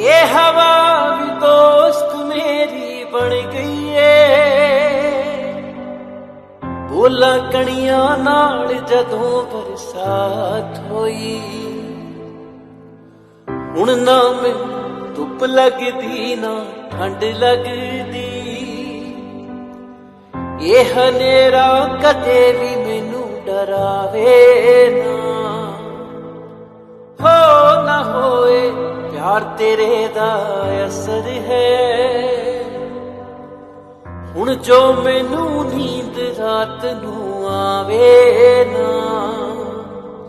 ये हवा भी दोस्त मेरी बन गई है। बोला कणियां नाल जदों बरसात होई, हुण ना मैनूं धुप लगदी ना ठंड लगदी। ये हनेरा कदे भी मैनू डरावे ना, हो ना होए प्यार तेरे दा असर है। हुण जो मैनू नींद रात नू आवे ना,